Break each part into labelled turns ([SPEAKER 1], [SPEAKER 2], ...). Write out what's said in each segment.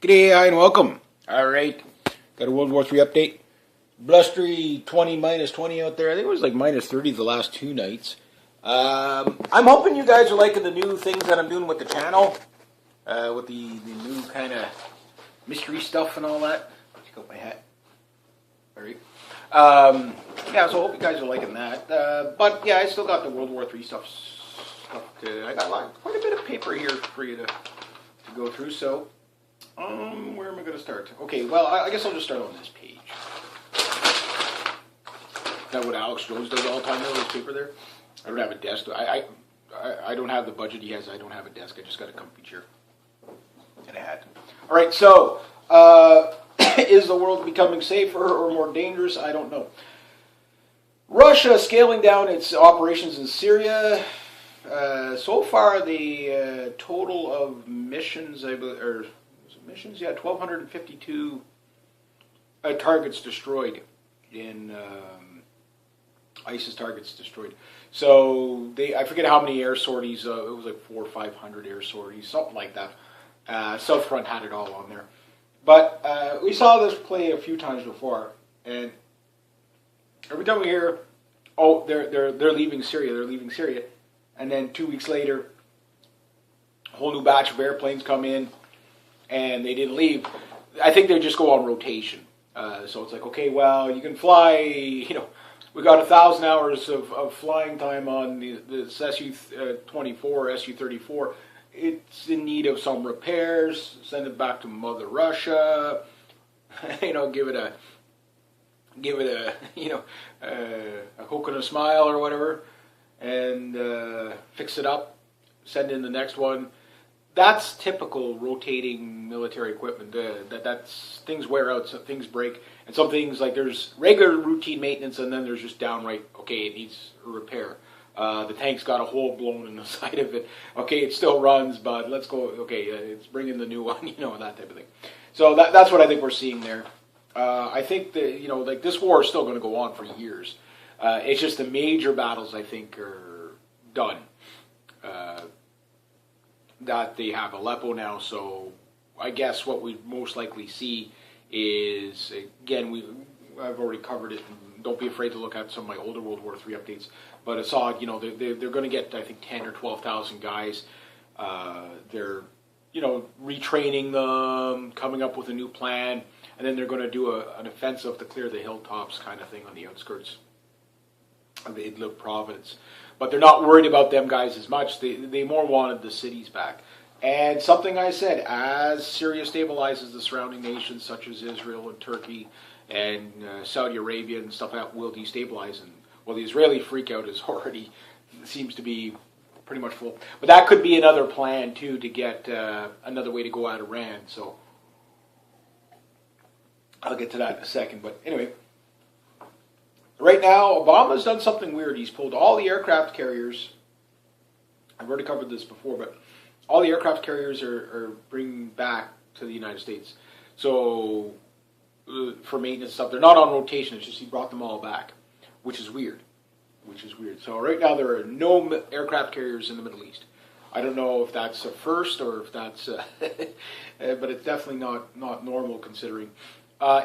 [SPEAKER 1] G'day, hi, and welcome. All right, got a World War III update. Blustery 20, minus 20 out there. I think it was like minus 30 the last two nights. I'm hoping you guys are liking the new things that I'm doing with the channel, with the new kind of mystery stuff and all that. Check out my hat. All right. Yeah, so I hope you guys are liking that. But yeah, I still got the World War III stuff. I got quite a bit of paper here for you to go through. So. Where am I going to start? Okay, well, I guess I'll just start on this page. Is that what Alex Jones does all the time, this paper there? I don't have a desk. I don't have the budget he has. I don't have a desk. I just got a comfy chair and a hat. All right, so is the world becoming safer or more dangerous? I don't know. Russia scaling down its operations in Syria. So far, the total of missions, missions, yeah, 1,252 targets destroyed in ISIS targets destroyed. So I forget how many air sorties. It was like 400 or 500 air sorties, something like that. South Front had it all on there, but we saw this play a few times before, and every time we hear, "Oh, they're leaving Syria, they're leaving Syria," and then 2 weeks later, a whole new batch of airplanes come in. And they didn't leave. I think they just go on rotation. So it's like, okay, well, you can fly, we got 1,000 hours of flying time on this Su-24, Su-34. It's in need of some repairs. Send it back to Mother Russia. Give it a hook and a smile or whatever, and fix it up. Send in the next one. That's typical rotating military equipment. That's things wear out, so things break, and some things like there's regular routine maintenance, and then there's just downright it needs a repair. The tank's got a hole blown in the side of it. Okay, it still runs, but let's go. Okay, it's bringing the new one, that type of thing. So that's what I think we're seeing there. I think that this war is still going to go on for years. It's just the major battles I think are done. That they have Aleppo now, so I guess what we most likely see is, again, I've already covered it, and don't be afraid to look at some of my older World War III updates, but I saw, they're going to get, I think, 10 or 12,000 guys. They're, retraining them, coming up with a new plan, and then they're going to do an offensive to clear the hilltops kind of thing on the outskirts of the Idlib province. But they're not worried about them guys as much. They more wanted the cities back. And something I said, as Syria stabilizes, the surrounding nations such as Israel and Turkey and Saudi Arabia and stuff like that will destabilize. And the Israeli freakout is already seems to be pretty much full. But that could be another plan too to get another way to go at Iran. So I'll get to that in a second. But anyway. Right now, Obama's done something weird. He's pulled all the aircraft carriers. I've already covered this before, but all the aircraft carriers are bringing back to the United States. So, for maintenance stuff, they're not on rotation. It's just he brought them all back, which is weird. So right now, there are no aircraft carriers in the Middle East. I don't know if that's a first or if that's, but it's definitely not normal considering.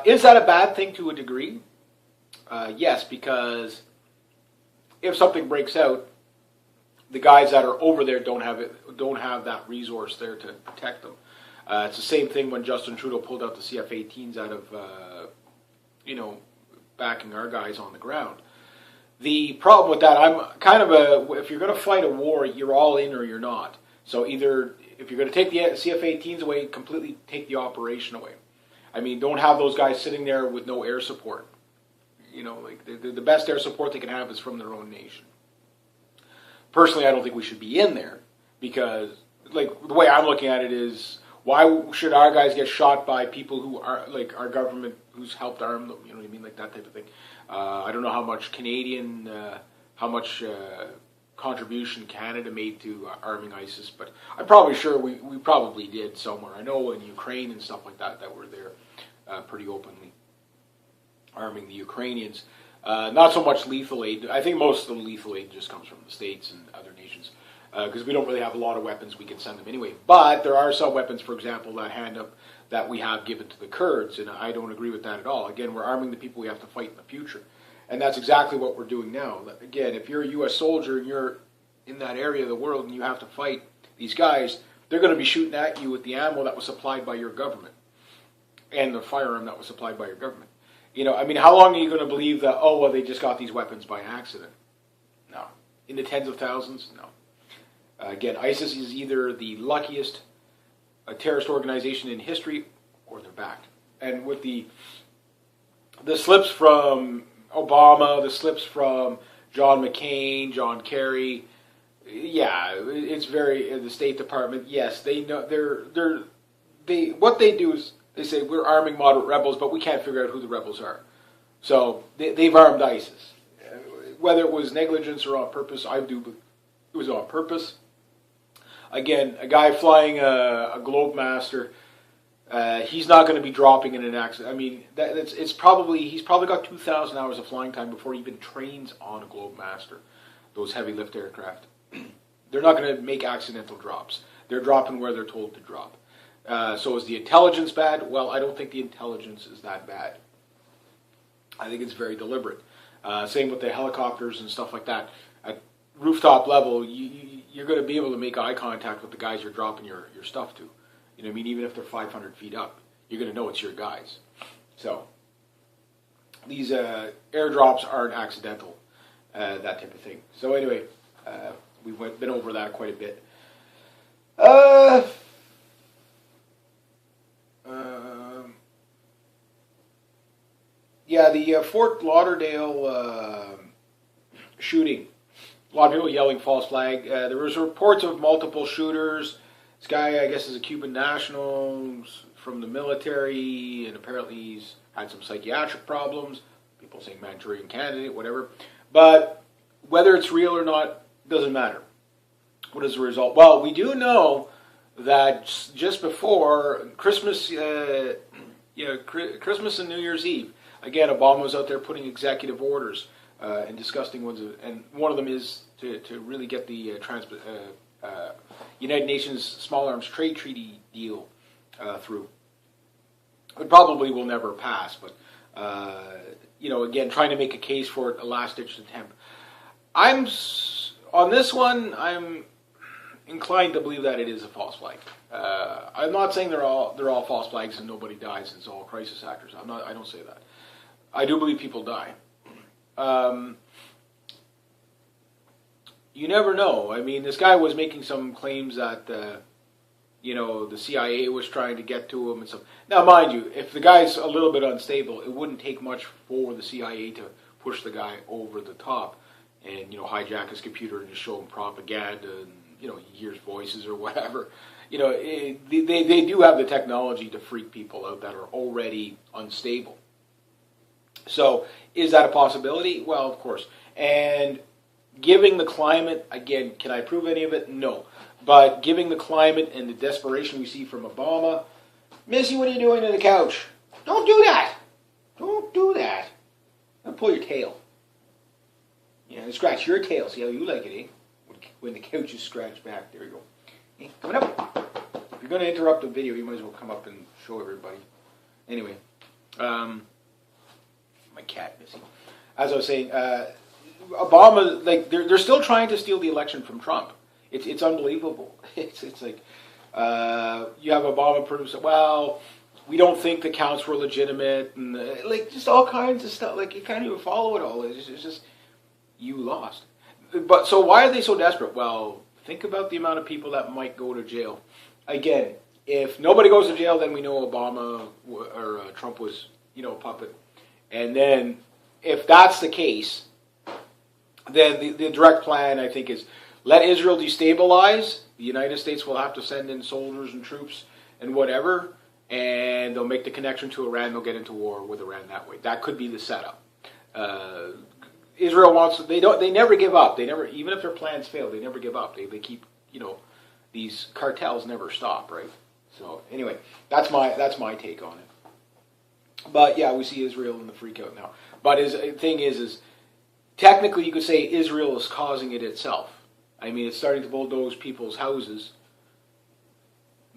[SPEAKER 1] Is that a bad thing to a degree? Yes, because if something breaks out, the guys that are over there don't have that resource there to protect them. It's the same thing when Justin Trudeau pulled out the CF-18s out of, backing our guys on the ground. The problem with that, I'm kind of if you're going to fight a war, you're all in or you're not. So either, if you're going to take the CF-18s away, completely take the operation away. I mean, don't have those guys sitting there with no air support. The best air support they can have is from their own nation. Personally, I don't think we should be in there because, the way I'm looking at it is, why should our guys get shot by people who are, our government who's helped arm them? You know what I mean? That type of thing. I don't know how much contribution Canada made to arming ISIS, but I'm probably sure we probably did somewhere. I know in Ukraine and stuff like that we're there pretty openly. Arming the Ukrainians. Not so much lethal aid. I think most of the lethal aid just comes from the States and other nations. because we don't really have a lot of weapons we can send them anyway. But there are some weapons, for example, that we have given to the Kurds, and I don't agree with that at all. Again, we're arming the people we have to fight in the future. And that's exactly what we're doing now. Again, if you're a U.S. soldier and you're in that area of the world and you have to fight these guys, they're going to be shooting at you with the ammo that was supplied by your government and the firearm that was supplied by your government. I mean, how long are you going to believe that, oh, well, they just got these weapons by accident? No. In the tens of thousands? No. Again, ISIS is either the luckiest terrorist organization in history or they're backed. And with the slips from Obama, the slips from John McCain, John Kerry, yeah, it's the State Department. Yes, they know what they do is they say we're arming moderate rebels, but we can't figure out who the rebels are. So they've armed ISIS. Whether it was negligence or on purpose, I do believe it was on purpose. Again, a guy flying a Globemaster, he's not going to be dropping in an accident. I mean, he's probably got 2,000 hours of flying time before he even trains on a Globemaster, those heavy lift aircraft. They're not going to make accidental drops. They're dropping where they're told to drop. So is the intelligence bad? Well, I don't think the intelligence is that bad. I think it's very deliberate. Same with the helicopters and stuff like that. At rooftop level, you're going to be able to make eye contact with the guys you're dropping your stuff to. You know what I mean? Even if they're 500 feet up, you're going to know it's your guys. So these airdrops aren't accidental, that type of thing. So anyway, we've been over that quite a bit. Yeah, the Fort Lauderdale shooting. A lot of people yelling false flag. There was reports of multiple shooters. This guy, I guess, is a Cuban national from the military, and apparently he's had some psychiatric problems. People saying Manchurian Candidate, whatever. But whether it's real or not doesn't matter. What is the result? Well, we do know that just before Christmas, Christmas and New Year's Eve, again, Obama was out there putting executive orders and disgusting ones, and one of them is to really get the United Nations Small Arms Trade Treaty deal through. It probably will never pass, but again, trying to make a case for it, a last-ditch attempt. On this one, I'm inclined to believe that it is a false flag. I'm not saying they're all false flags and nobody dies. It's all crisis actors. I don't say that. I do believe people die. You never know. I mean, this guy was making some claims that the CIA was trying to get to him and stuff. Now, mind you, if the guy's a little bit unstable, it wouldn't take much for the CIA to push the guy over the top and hijack his computer and just show him propaganda and he hears voices or whatever. They do have the technology to freak people out that are already unstable. So, is that a possibility? Well, of course. And giving the climate, again, can I prove any of it? No. But giving the climate and the desperation we see from Obama, Missy, what are you doing on the couch? Don't do that. Don't do that. Don't pull your tail. Scratch your tail. See how you like it, eh? When the couch is scratched back. There you go. Hey, coming up. If you're going to interrupt the video, you might as well come up and show everybody. Anyway. My cat, Missy. As I was saying, Obama, they're still trying to steal the election from Trump. It's unbelievable. It's like you have Obama prove, well, we don't think the counts were legitimate, and just all kinds of stuff. You can't even follow it all. It's just you lost. But so why are they so desperate? Well, think about the amount of people that might go to jail. Again, if nobody goes to jail, then we know Obama or Trump was a puppet. And then, if that's the case, then the direct plan, I think, is let Israel destabilize. The United States will have to send in soldiers and troops and whatever, and they'll make the connection to Iran. They'll get into war with Iran that way. That could be the setup. Israel wants. They never give up. They never, even if their plans fail, they never give up. They keep. These cartels never stop, right? So anyway, that's my take on it. But yeah, we see Israel in the freak out now. But the thing is technically you could say Israel is causing it itself. I mean, it's starting to bulldoze people's houses.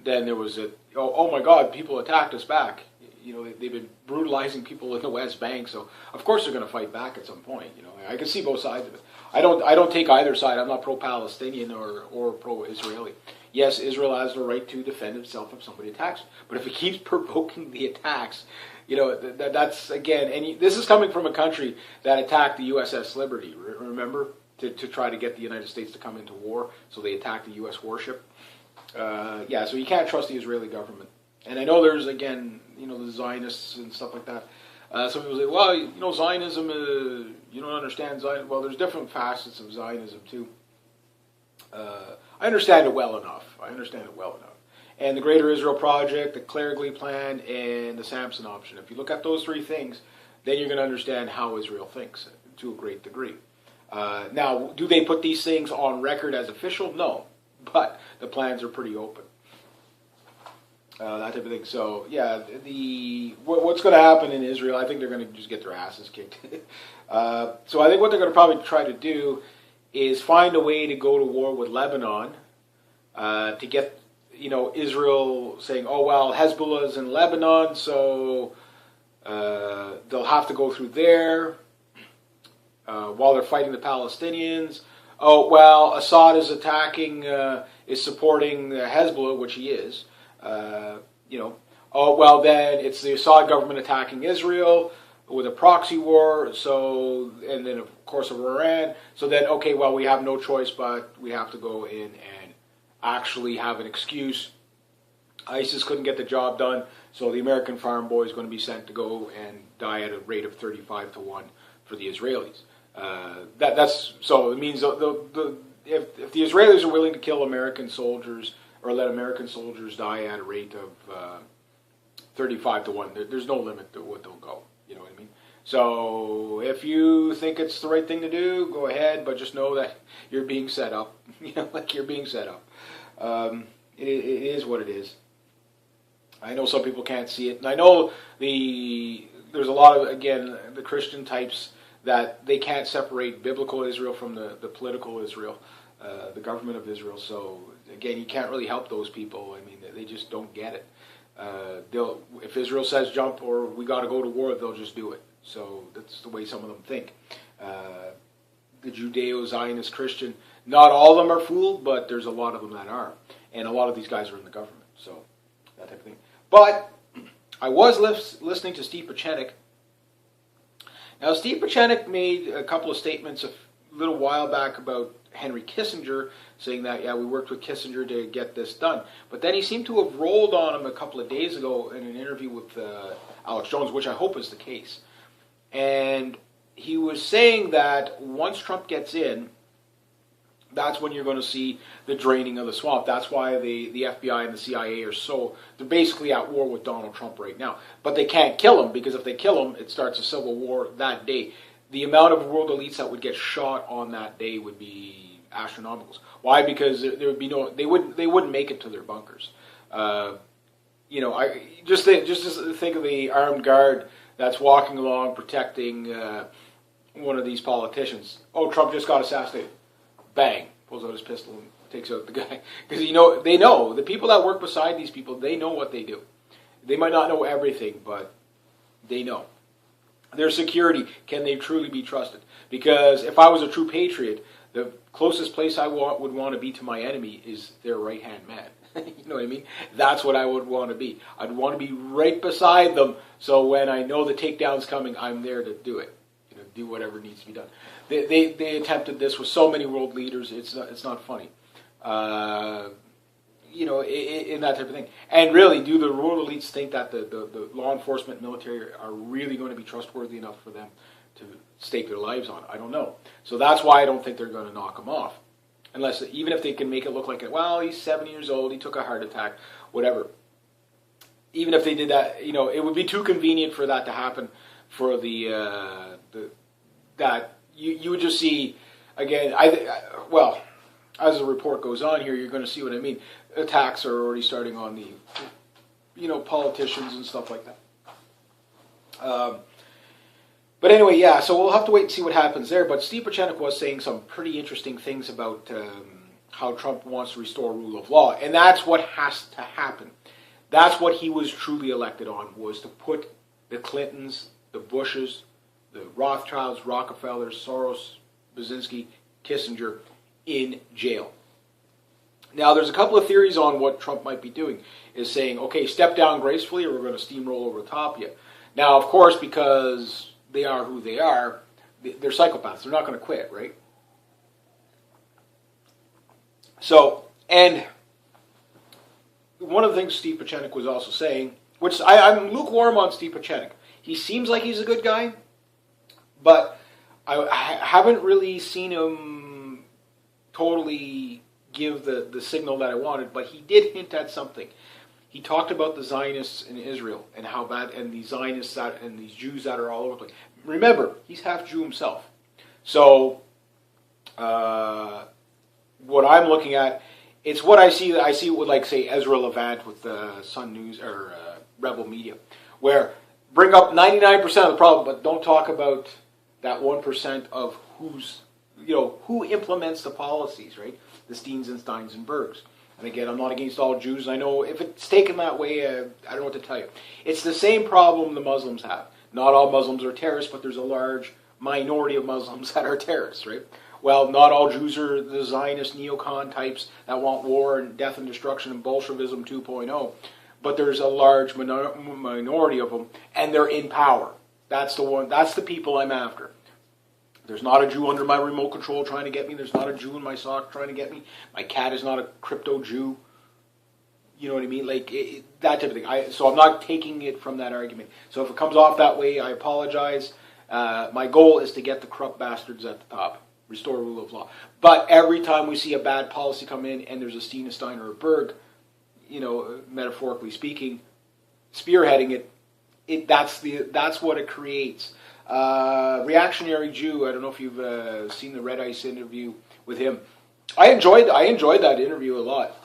[SPEAKER 1] Then there was oh my God, people attacked us back. You know, they've been brutalizing people in the West Bank, so of course they're going to fight back at some point. You know, I can see both sides of it. I don't take either side. I'm not pro-Palestinian or pro-Israeli. Yes, Israel has the right to defend itself if somebody attacks, but if it keeps provoking the attacks, you know, that's again, and this is coming from a country that attacked the USS Liberty. Remember, to try to get the United States to come into war, so they attacked the U.S. warship. Yeah, so you can't trust the Israeli government. And I know there's, again, you know, the Zionists and stuff like that. Some people say, well, you know, Zionism, you don't understand Zionism. Well, there's different facets of Zionism, too. I understand it well enough. And the Greater Israel Project, the Clergley Plan, and the Samson option. If you look at those three things, then you're going to understand how Israel thinks to a great degree. Now, do they put these things on record as official? No. But the plans are pretty open. That type of thing. So, yeah, what's going to happen in Israel, I think they're going to just get their asses kicked. So I think what they're going to probably try to do is find a way to go to war with Lebanon to get, you know, Israel saying, oh, well, Hezbollah's in Lebanon, so they'll have to go through there while they're fighting the Palestinians. Oh, well, Assad is attacking, is supporting Hezbollah, which he is. You know, oh, well, then it's the Assad government attacking Israel with a proxy war, so, and then, of course, of Iran. So then, okay, well, we have no choice, but we have to go in and actually have an excuse. ISIS couldn't get the job done, so the American farm boy is going to be sent to go and die at a rate of 35-1 for the Israelis. That's so it means if the Israelis are willing to kill American soldiers or let American soldiers die at a rate of 35-1, there's no limit to what they'll go. You know what I mean? So if you think it's the right thing to do, go ahead, but just know that you're being set up. You know, like you're being set up. It is what it is. I know some people can't see it, and I know there's a lot of, again, the Christian types that they can't separate biblical Israel from the political Israel, the government of Israel. So again, you can't really help those people. I mean, they just don't get it. If Israel says jump or we got to go to war, they'll just do it. So that's the way some of them think. The Judeo-Zionist Christian, not all of them are fooled, but there's a lot of them that are. And a lot of these guys are in the government. So that type of thing. But I was listening to Steve Pieczenik. Now, Steve Pieczenik made a couple of statements a little while back about Henry Kissinger, saying that, yeah, we worked with Kissinger to get this done. But then he seemed to have rolled on him a couple of days ago in an interview with Alex Jones, which I hope is the case. And he was saying that once Trump gets in, that's when you're going to see the draining of the swamp. That's why the FBI and the CIA they're basically at war with Donald Trump right now. But they can't kill him, because if they kill him, it starts a civil war that day. The amount of world elites that would get shot on that day would be astronomical. Why? Because there would be they wouldn't make it to their bunkers. You know, I just think of the armed guard that's walking along protecting one of these politicians. Oh, Trump just got assassinated. Bang, pulls out his pistol and takes out the guy. Because they know the people that work beside these people. They know what they do. They might not know everything, but they know. Their security, can they truly be trusted? Because if I was a true patriot, the closest place I would want to be to my enemy is their right-hand man. You know what I mean? That's what I would want to be. I'd want to be right beside them, so when I know the takedown's coming, I'm there to do it. You know, do whatever needs to be done. They attempted this with so many world leaders. It's not funny. You know, in that type of thing. And really, do the world elites think that the law enforcement, military are really going to be trustworthy enough for them to stake their lives on? I don't know. So that's why I don't think they're going to knock him off. Unless, even if they can make it look like, well, he's 7 years old, he took a heart attack, whatever. Even if they did that, you know, it would be too convenient for that to happen. For that you would just see, again, well, as the report goes on here, you're going to see what I mean. Attacks are already starting on the, you know, politicians and stuff like that. But anyway, yeah, so we'll have to wait and see what happens there. But Steve Pieczenik was saying some pretty interesting things about how Trump wants to restore rule of law. And that's what has to happen. That's what he was truly elected on, was to put the Clintons, the Bushes, the Rothschilds, Rockefellers, Soros, Brzezinski, Kissinger in jail. Now, there's a couple of theories on what Trump might be doing. Is saying, okay, step down gracefully or we're going to steamroll over the top of you. Now, of course, because they are who they are, they're psychopaths. They're not going to quit, right? So, and one of the things Steve Pieczenik was also saying, which I'm lukewarm on Steve Pieczenik. He seems like he's a good guy, but I haven't really seen him totally give the signal that I wanted, but he did hint at something. He talked about the Zionists in Israel and how bad, and the Zionists and these Jews that are all over the place. Remember, he's half Jew himself. So, what I'm looking at, it's what I see. I see it with, like, say, Ezra Levant with Sun News or Rebel Media, where bring up 99% of the problem, but don't talk about that 1% of who implements the policies, right? The Steens and Steins and Bergs. And again, I'm not against all Jews. I know if it's taken that way, I don't know what to tell you. It's the same problem the Muslims have. Not all Muslims are terrorists, but there's a large minority of Muslims that are terrorists, right? Well, not all Jews are the Zionist neocon types that want war and death and destruction and Bolshevism 2.0. But there's a large minority of them, and they're in power. That's the one. That's the people I'm after. There's not a Jew under my remote control trying to get me. There's not a Jew in my sock trying to get me. My cat is not a crypto Jew. You know what I mean? Like, that type of thing. So I'm not taking it from that argument. So if it comes off that way, I apologize. My goal is to get the corrupt bastards at the top. Restore rule of law. But every time we see a bad policy come in and there's a Steen, a Stein, or a Berg, metaphorically speaking, spearheading it, that's what it creates. Reactionary Jew. I don't know if you've seen the Red Ice interview with him. I enjoyed that interview a lot.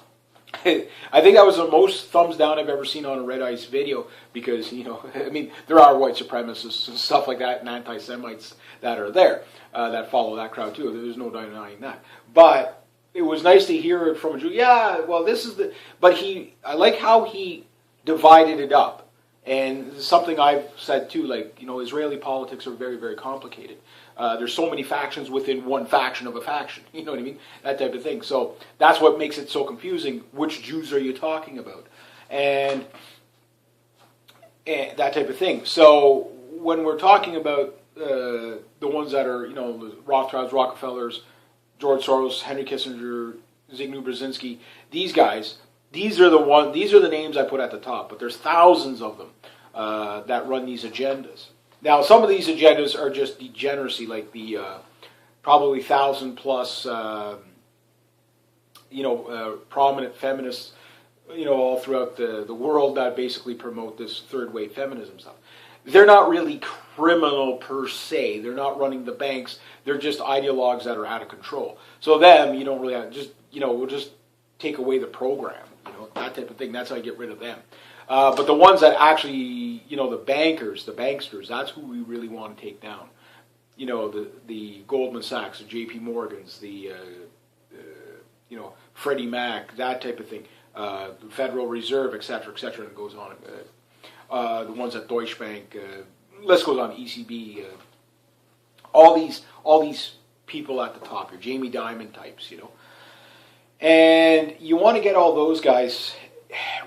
[SPEAKER 1] I think that was the most thumbs down I've ever seen on a Red Ice video because there are white supremacists and stuff like that and anti-Semites that are there that follow that crowd too. There's no denying that. But it was nice to hear it from a Jew. Yeah, well, this is the. But I like how he divided it up. And something I've said too, like, Israeli politics are very, very complicated. There's so many factions within one faction of a faction. You know what I mean? That type of thing. So that's what makes it so confusing. Which Jews are you talking about? And that type of thing. So when we're talking about the ones that are, the Rothschilds, Rockefellers, George Soros, Henry Kissinger, Zbigniew Brzezinski, these guys. These are the names I put at the top, but there's thousands of them that run these agendas. Now, some of these agendas are just degeneracy, like the probably 1,000 plus, prominent feminists, all throughout the world that basically promote this third wave feminism stuff. They're not really criminal per se. They're not running the banks. They're just ideologues that are out of control. So them, you don't really have we'll just take away the program. That type of thing. That's how you get rid of them. But the ones that actually, the bankers, the banksters, that's who we really want to take down. The Goldman Sachs, the J.P. Morgans, the, Freddie Mac, that type of thing. The Federal Reserve, et cetera, and it goes on. The ones at Deutsche Bank, list goes on, ECB. All these people at the top, your Jamie Dimon types, And you want to get all those guys,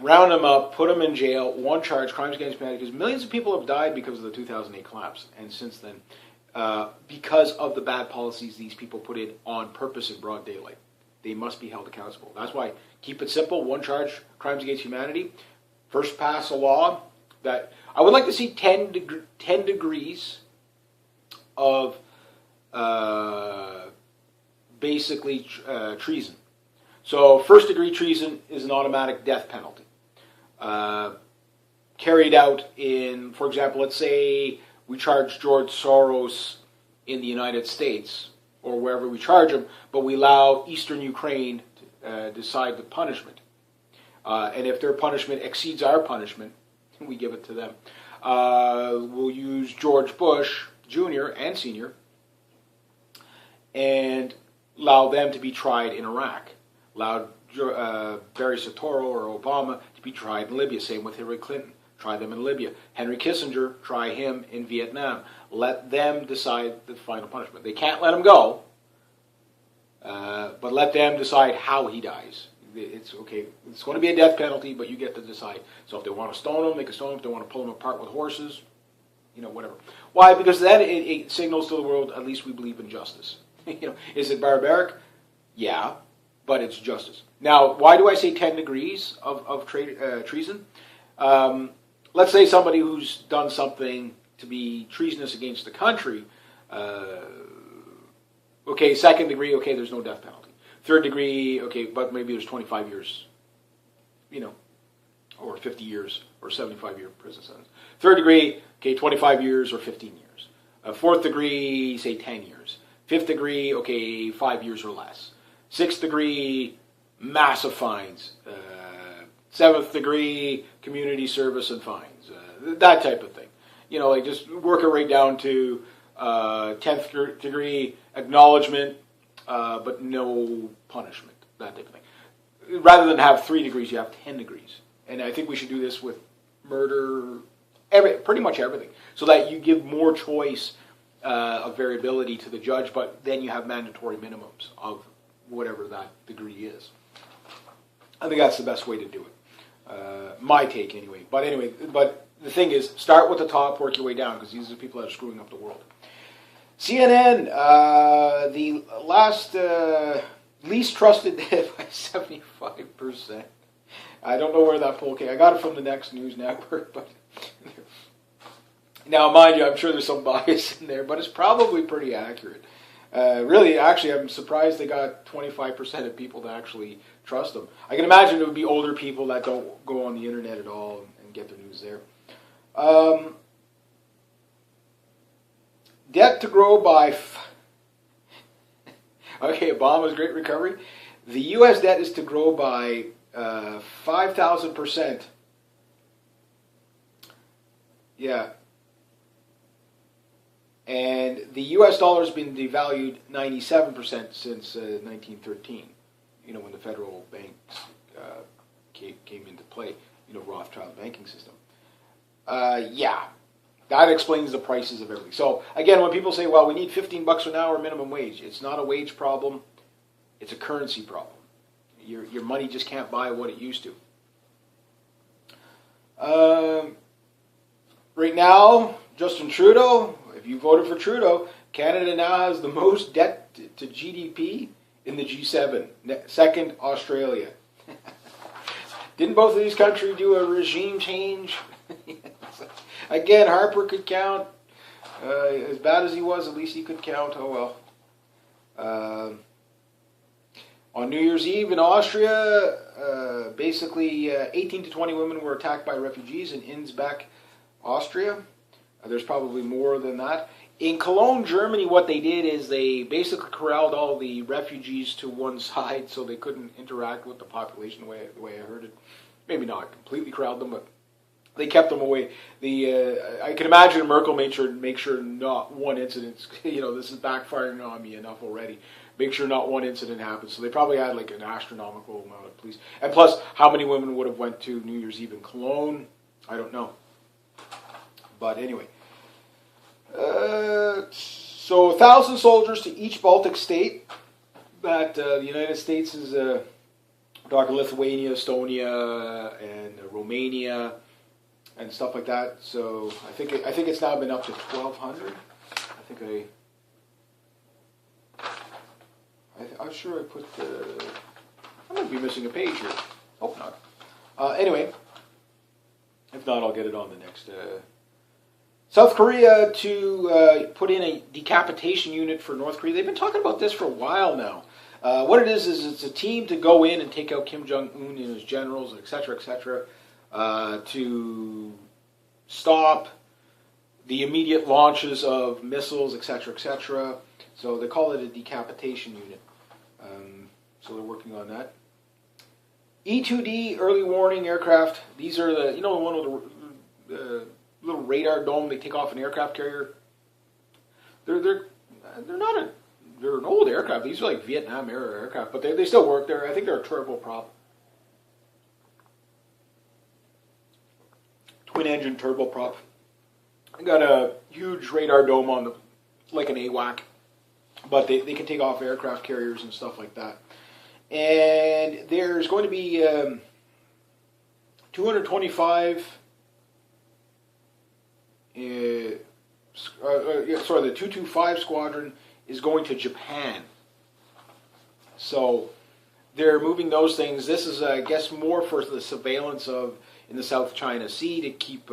[SPEAKER 1] round them up, put them in jail, one charge, crimes against humanity, because millions of people have died because of the 2008 collapse. And since then, because of the bad policies these people put in on purpose in broad daylight, they must be held accountable. That's why, keep it simple, one charge, crimes against humanity. First pass a law that, I would like to see 10 degrees of basically treason. So first-degree treason is an automatic death penalty. Carried out in, for example, let's say we charge George Soros in the United States, or wherever we charge him, but we allow Eastern Ukraine to decide the punishment. And if their punishment exceeds our punishment, we give it to them. We'll use George Bush, Jr. and Sr., and allowed them to be tried in Iraq. Allowed Barry Soetoro or Obama to be tried in Libya. Same with Hillary Clinton. Try them in Libya. Henry Kissinger, try him in Vietnam. Let them decide the final punishment. They can't let him go, but let them decide how he dies. It's okay. It's going to be a death penalty, but you get to decide. So if they want to stone him, they can stone him. If they want to pull him apart with horses, whatever. Why? Because then it signals to the world, at least we believe in justice. Is it barbaric? Yeah, but it's justice. Now, why do I say 10 degrees of treason? Let's say somebody who's done something to be treasonous against the country. Okay, second degree, okay, there's no death penalty. Third degree, okay, but maybe there's 25 years, or 50 years, or 75-year prison sentence. Third degree, okay, 25 years or 15 years. Fourth degree, say 10 years. Fifth degree, okay, 5 years or less. Sixth degree, massive fines. Seventh degree, community service and fines. That type of thing. Like just work it right down to 10th degree acknowledgement, but no punishment. That type of thing. Rather than have 3 degrees, you have 10 degrees. And I think we should do this with murder, pretty much everything, so that you give more choice of variability to the judge, but then you have mandatory minimums of whatever that degree is. I think that's the best way to do it. My take, anyway. But the thing is, start with the top, work your way down, because these are the people that are screwing up the world. CNN, the last least trusted by 75%. I don't know where that poll came. I got it from the Next News Network, but now, mind you, I'm sure there's some bias in there, but it's probably pretty accurate. Really, actually, I'm surprised they got 25% of people to actually trust them. I can imagine it would be older people that don't go on the internet at all and get their news there. Debt to grow by... Okay, Obama's great recovery. The U.S. debt is to grow by 5,000%. Yeah. And the U.S. dollar has been devalued 97% since 1913, when the federal banks came into play, Rothschild banking system. Yeah, that explains the prices of everything. So, again, when people say, well, we need $15 an hour minimum wage, it's not a wage problem, it's a currency problem. Your money just can't buy what it used to. Right now, Justin Trudeau, if you voted for Trudeau, Canada now has the most debt to GDP in the G7. Second, Australia. Didn't both of these countries do a regime change? Again, Harper could count. As bad as he was, at least he could count. Oh well. On New Year's Eve in Austria, basically 18 to 20 women were attacked by refugees in Innsbruck, Austria. There's probably more than that. In Cologne, Germany, what they did is they basically corralled all the refugees to one side so they couldn't interact with the population the way I heard it. Maybe not completely corralled them, but they kept them away. I can imagine Merkel make sure not one incident, this is backfiring on me enough already. Make sure not one incident happens. So they probably had like an astronomical amount of police. And plus, how many women would have went to New Year's Eve in Cologne? I don't know. But anyway. So 1,000 soldiers to each Baltic state. That the United States is talking Lithuania, Estonia, and Romania, and stuff like that. So I think it's now been up to 1,200. I'm sure I put. I might be missing a page here. Hope not. Anyway, if not, I'll get it on the next. South Korea to put in a decapitation unit for North Korea. They've been talking about this for a while now. What it is it's a team to go in and take out Kim Jong-un and his generals, etc., to stop the immediate launches of missiles, etc. So they call it a decapitation unit. So they're working on that. E-2D early warning aircraft. These are the one with the little radar dome they take off an aircraft carrier. they're not they're an old aircraft. These are like Vietnam era aircraft, but they still work there. I think they're a turboprop, twin engine turboprop. They got a huge radar dome on them, like an AWAC, but they can take off aircraft carriers and stuff like that. And there's going to be 225. The 225 squadron is going to Japan. So they're moving those things. This is, I guess, more for the surveillance of in the South China Sea to keep,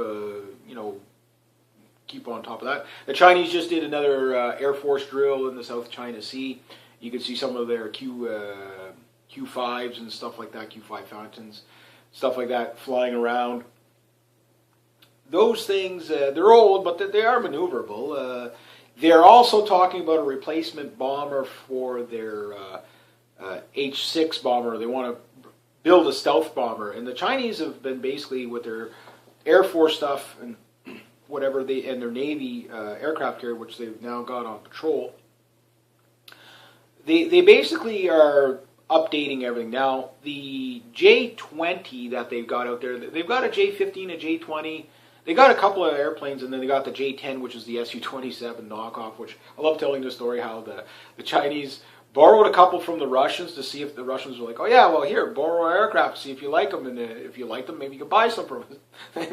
[SPEAKER 1] keep on top of that. The Chinese just did another Air Force drill in the South China Sea. You can see some of their Q5s and stuff like that, Q5 Fountains, stuff like that flying around. Those things, they're old, but they are maneuverable. They're also talking about a replacement bomber for their H-6 bomber. They want to build a stealth bomber. And the Chinese have been basically, with their Air Force stuff and whatever, and their Navy aircraft carrier, which they've now got on patrol, they basically are updating everything. Now, the J-20 that they've got out there, they've got a J-15, a J-20, they got a couple of airplanes, and then they got the J-10, which is the Su-27 knockoff, which I love telling the story how the Chinese borrowed a couple from the Russians to see if the Russians were like, oh yeah, well here, borrow our aircraft, see if you like them, and if you like them, maybe you can buy some from us.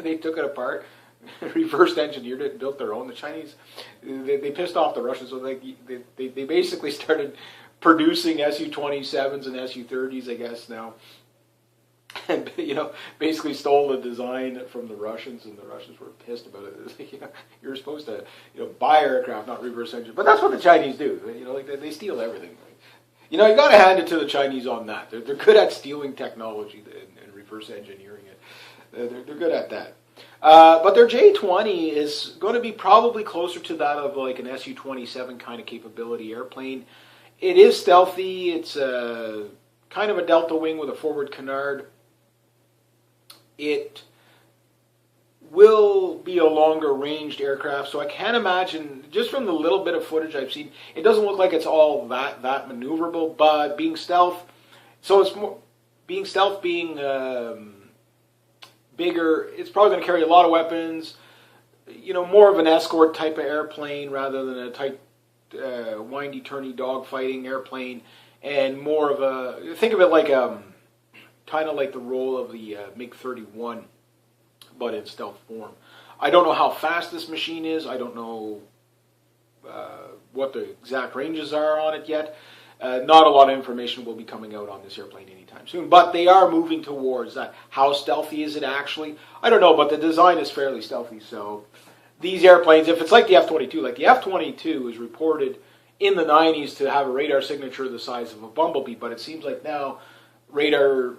[SPEAKER 1] They took it apart, reverse engineered it, and built their own. The Chinese, they pissed off the Russians, so they basically started producing Su-27s and Su-30s, I guess, now. And, basically stole the design from the Russians, and the Russians were pissed about it. Like, you're supposed to, buy aircraft, not reverse engine. But that's what the Chinese do. They steal everything. You got to hand it to the Chinese on that. They're good at stealing technology and reverse engineering it. They're good at that. But their J-20 is going to be probably closer to that of like an Su-27 kind of capability airplane. It is stealthy. It's kind of a delta wing with a forward canard. It will be a longer ranged aircraft, so I can't imagine, just from the little bit of footage I've seen, it doesn't look like it's all that maneuverable, but being stealth, so it's more, being stealth, being bigger, it's probably going to carry a lot of weapons, more of an escort type of airplane rather than a tight, windy, turny dogfighting airplane, and more of a, think of it like kind of like the role of the MiG-31, but in stealth form. I don't know how fast this machine is. I don't know what the exact ranges are on it yet. Not a lot of information will be coming out on this airplane anytime soon, but they are moving towards that. How stealthy is it actually? I don't know, but the design is fairly stealthy. So these airplanes, if it's like the F-22, like the F-22 is reported in the 90s to have a radar signature the size of a bumblebee, but it seems like now radar,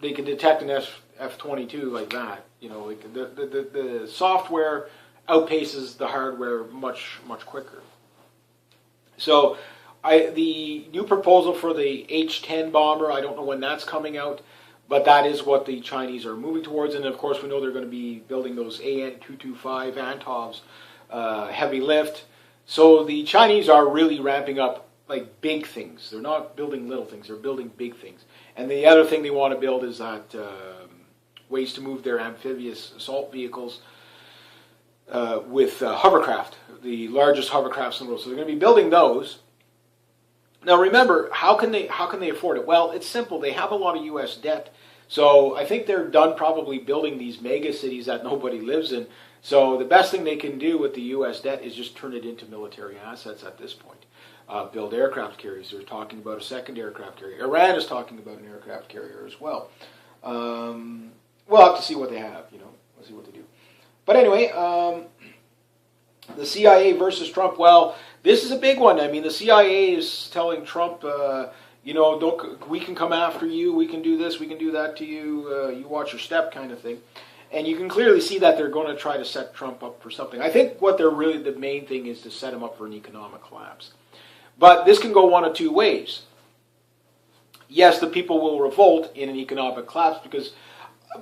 [SPEAKER 1] they can detect an F-22 like that. Like the software outpaces the hardware much quicker. So the new proposal for the H-10 bomber, I don't know when that's coming out, but that is what the Chinese are moving towards. And of course, we know they're going to be building those AN-225 Antovs, heavy lift. So the Chinese are really ramping up like big things. They're not building little things. They're building big things. And the other thing they want to build is that ways to move their amphibious assault vehicles with hovercraft, the largest hovercrafts in the world. So they're going to be building those. Now remember, how can they afford it? Well, it's simple. They have a lot of U.S. debt. So I think they're done probably building these mega cities that nobody lives in. So the best thing they can do with the U.S. debt is just turn it into military assets at this point. Build aircraft carriers. They're talking about a second aircraft carrier. Iran is talking about an aircraft carrier as well. We'll have to see what they have, We'll see what they do. But anyway, the CIA versus Trump. Well, this is a big one. I mean, the CIA is telling Trump, we can come after you. We can do this. We can do that to you. You watch your step, kind of thing. And you can clearly see that they're going to try to set Trump up for something. I think what they're really, the main thing is to set him up for an economic collapse. But this can go one of two ways. Yes, the people will revolt in an economic collapse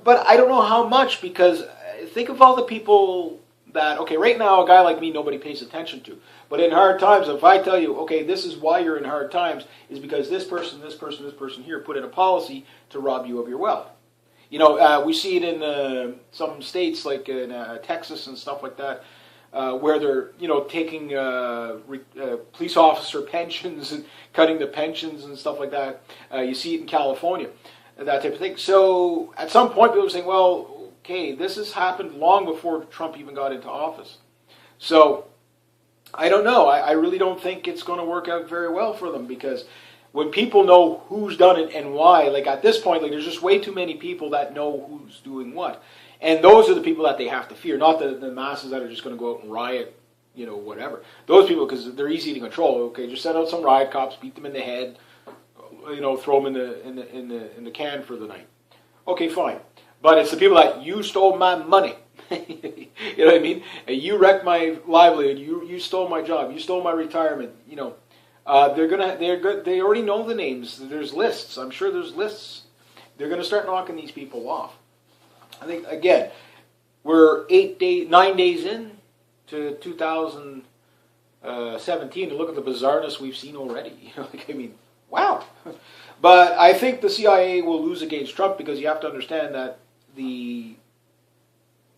[SPEAKER 1] but I don't know how much, because think of all the people that, okay, right now a guy like me nobody pays attention to. But in hard times, if I tell you, okay, this is why you're in hard times, is because this person here put in a policy to rob you of your wealth. We see it in some states like in Texas and stuff like that, where they're, taking police officer pensions and cutting the pensions and stuff like that. You see it in California, that type of thing. So at some point people are saying, well, okay, this has happened long before Trump even got into office. So I don't know. I really don't think it's going to work out very well for them, because when people know who's done it and why, like at this point, like there's just way too many people that know who's doing what. And those are the people that they have to fear, not the masses that are just going to go out and riot, whatever. Those people, because they're easy to control. Okay, just send out some riot cops, beat them in the head, throw them in the can for the night. Okay, fine. But it's the people that, you stole my money. You know what I mean? You wrecked my livelihood. You stole my job. You stole my retirement. They already know the names. There's lists. I'm sure there's lists. They're gonna start knocking these people off. I think, again, we're 9 days in to 2017, and look at the bizarreness we've seen already. Wow. But I think the CIA will lose against Trump, because you have to understand that the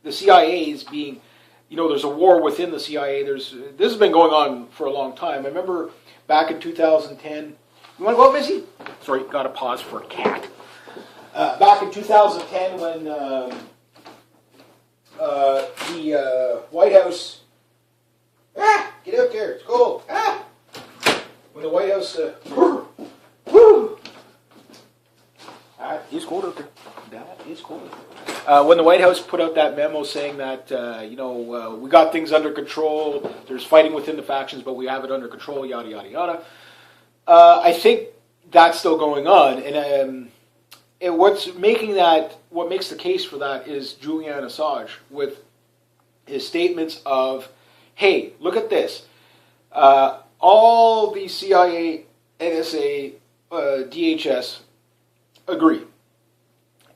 [SPEAKER 1] CIA is being, there's a war within the CIA. This has been going on for a long time. I remember back in 2010. You want to go out, Missy? Sorry, got to pause for a cat. Back in 2010, when the White House, get out there, it's cold. When the White House, it's cold out there. That is cold. When the White House put out that memo saying that, we got things under control, there's fighting within the factions, but we have it under control, yada, yada, yada. I think that's still going on. And what makes the case for that is Julian Assange, with his statements of, hey, look at this. All the CIA, NSA, DHS agree,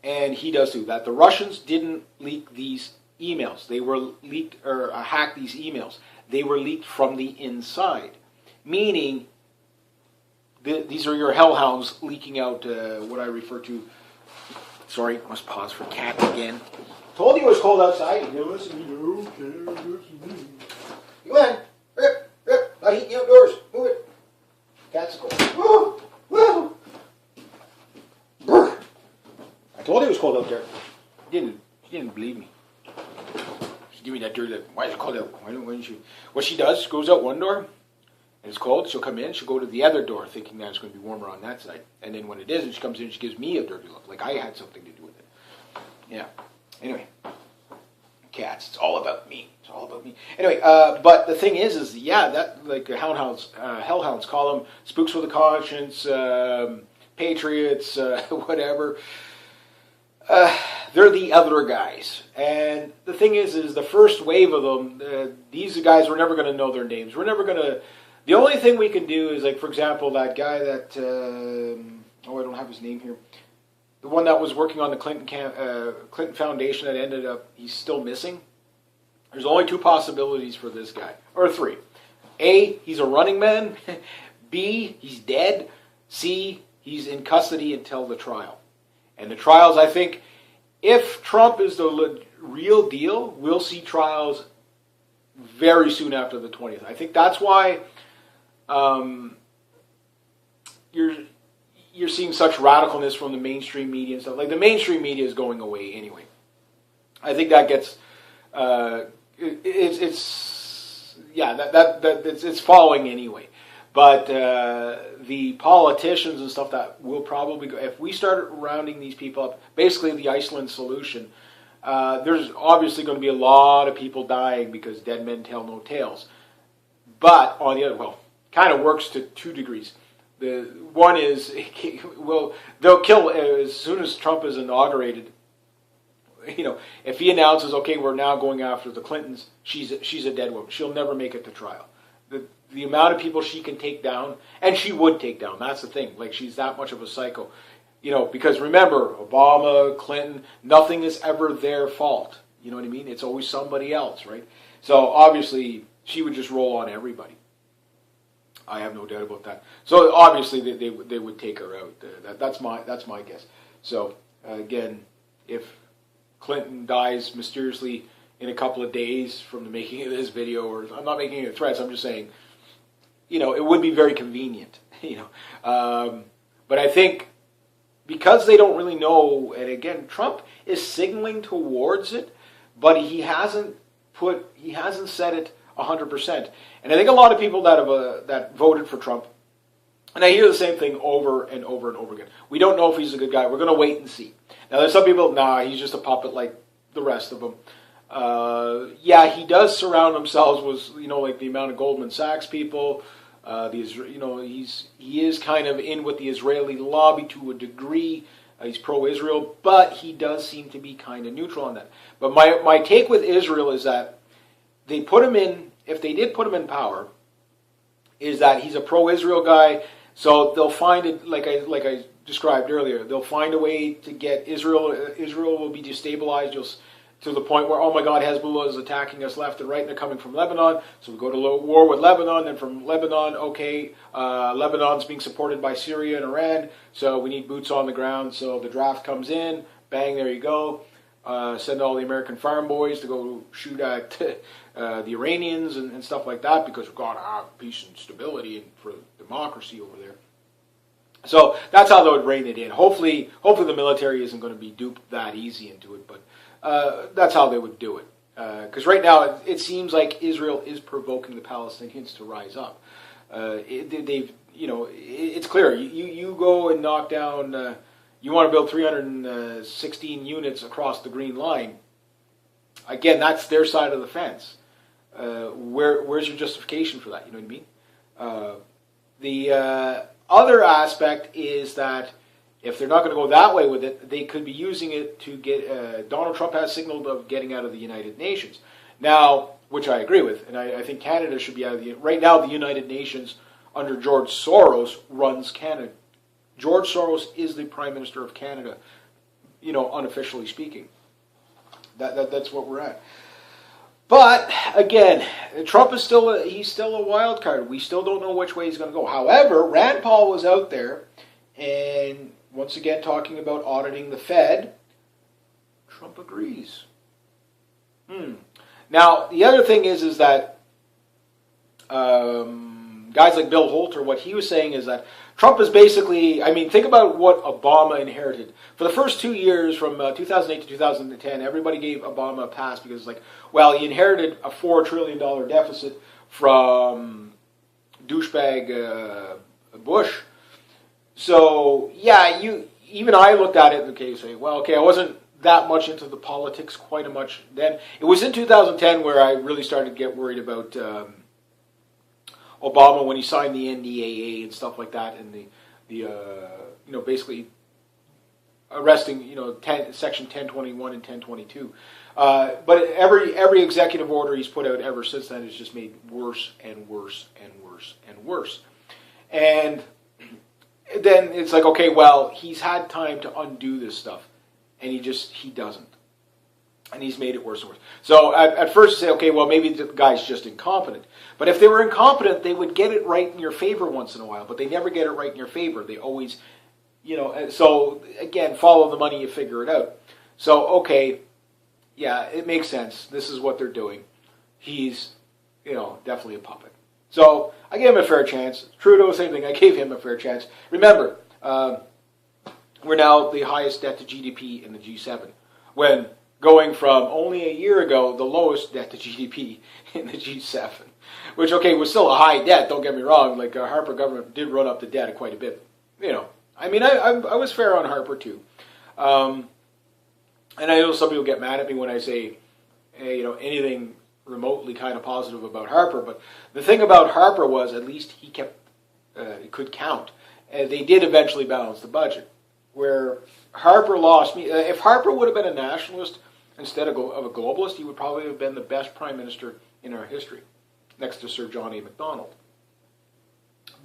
[SPEAKER 1] and he does too, that the Russians didn't leak these emails. They were leaked, or hacked these emails. They were leaked from the inside, meaning these are your hellhounds leaking out what I refer to. Sorry, must pause for cat again. Told you it was cold outside. You listen, you don't care, listen. Come on, rip, not heating outdoors. Move it. Cat's cold. Woo, woo. I told you it was cold out there. She didn't believe me. She gave me that dirt. Why is it cold out? Why don't you? What she does, she goes out one door, and it's cold. She'll come in. She'll go to the other door, thinking that it's going to be warmer on that side. And then when it isn't, she comes in. She gives me a dirty look, like I had something to do with it. Yeah. Anyway, cats. It's all about me. It's all about me. Anyway, but the thing is that, like hellhounds call them, spooks with a conscience, patriots, whatever. They're the other guys. And the thing is the first wave of them, these guys, we're never going to know their names. We're never going to... The only thing we can do is, like, for example, that guy that... I don't have his name here. The one that was working on the Clinton Foundation that ended up... He's still missing. There's only two possibilities for this guy. Or three. A, he's a running man. B, he's dead. C, he's in custody until the trial. And the trials, I think, if Trump is the real deal, we'll see trials very soon after the 20th. I think that's why you're seeing such radicalness from the mainstream media and stuff. Like, the mainstream media is going away anyway. I think that gets it's following anyway. But the politicians and stuff that will probably go, if we start rounding these people up, basically the Iceland solution, there's obviously going to be a lot of people dying because dead men tell no tales. But on the other, kind of works to 2 degrees. The one is, they'll kill as soon as Trump is inaugurated. If he announces, okay, we're now going after the Clintons, she's a dead woman. She'll never make it to trial. The amount of people she can take down, and she would take down, that's the thing. Like, she's that much of a psycho. Because remember, Obama, Clinton, nothing is ever their fault. You know what I mean? It's always somebody else, right? So obviously she would just roll on everybody. I have no doubt about that. So obviously they would take her out. That's my guess. So again, if Clinton dies mysteriously in a couple of days from the making of this video, or I'm not making any threats, I'm just saying, it would be very convenient, But I think because they don't really know, and again, Trump is signaling towards it, but he hasn't said it 100%. And I think a lot of people that voted for Trump, and I hear the same thing over and over and over again. We don't know if he's a good guy. We're going to wait and see. Now, there's some people, he's just a puppet like the rest of them. He does surround himself with, like the amount of Goldman Sachs people. He is kind of in with the Israeli lobby to a degree. He's pro-Israel, but he does seem to be kind of neutral on that. But my take with Israel is that they put him in, if they did put him in power, is that he's a pro-Israel guy. So they'll find it, like I described earlier, they'll find a way to get Israel will be destabilized to the point where, oh my God, Hezbollah is attacking us left and right, and they're coming from Lebanon. So we go to war with Lebanon, and from Lebanon, Lebanon's being supported by Syria and Iran, so we need boots on the ground. So the draft comes in, bang, there you go. Send all the American farm boys to go shoot at the Iranians and stuff like that, because we've got to have peace and stability and for democracy over there. So that's how they would rein it in. Hopefully the military isn't going to be duped that easy into it, but that's how they would do it. Because right now it seems like Israel is provoking the Palestinians to rise up. It's clear. You go and knock down. You want to build 316 units across the Green Line. Again, that's their side of the fence. Where's your justification for that? You know what I mean? The other aspect is that if they're not going to go that way with it, they could be using it to get... Donald Trump has signaled of getting out of the United Nations. Now, which I agree with, and I think Canada should be out of the... Right now, the United Nations, under George Soros, runs Canada. George Soros is the Prime Minister of Canada, unofficially speaking. That's what we're at. But, again, Trump is still a wild card. We still don't know which way he's going to go. However, Rand Paul was out there and... once again, talking about auditing the Fed. Trump agrees. Now, the other thing is that guys like Bill Holter, what he was saying is that Trump is basically, think about what Obama inherited. For the first 2 years, from 2008 to 2010, everybody gave Obama a pass because, he inherited a $4 trillion deficit from douchebag Bush. So, even I looked at it and say, I wasn't that much into the politics quite as much then. It was in 2010 where I really started to get worried about Obama when he signed the NDAA and stuff like that, and the basically arresting, Section 1021 and 1022. But every executive order he's put out ever since then has just made worse and worse and worse and worse. And then it's like, okay, he's had time to undo this stuff, and he doesn't. And he's made it worse and worse. So at first you say, okay, maybe the guy's just incompetent. But if they were incompetent, they would get it right in your favor once in a while, but they never get it right in your favor. They always, so again, follow the money, you figure it out. So, okay, it makes sense. This is what they're doing. He's, definitely a puppet. So I gave him a fair chance. Trudeau, same thing. I gave him a fair chance. Remember, we're now the highest debt to GDP in the G7, when going from only a year ago, the lowest debt to GDP in the G7, which, was still a high debt, don't get me wrong. Harper government did run up the debt quite a bit. I was fair on Harper too. And I know some people get mad at me when I say, hey, anything remotely kind of positive about Harper, but the thing about Harper was at least he could count. And they did eventually balance the budget. Where Harper lost me, if Harper would have been a nationalist instead of a globalist, he would probably have been the best prime minister in our history, next to Sir John A. Macdonald.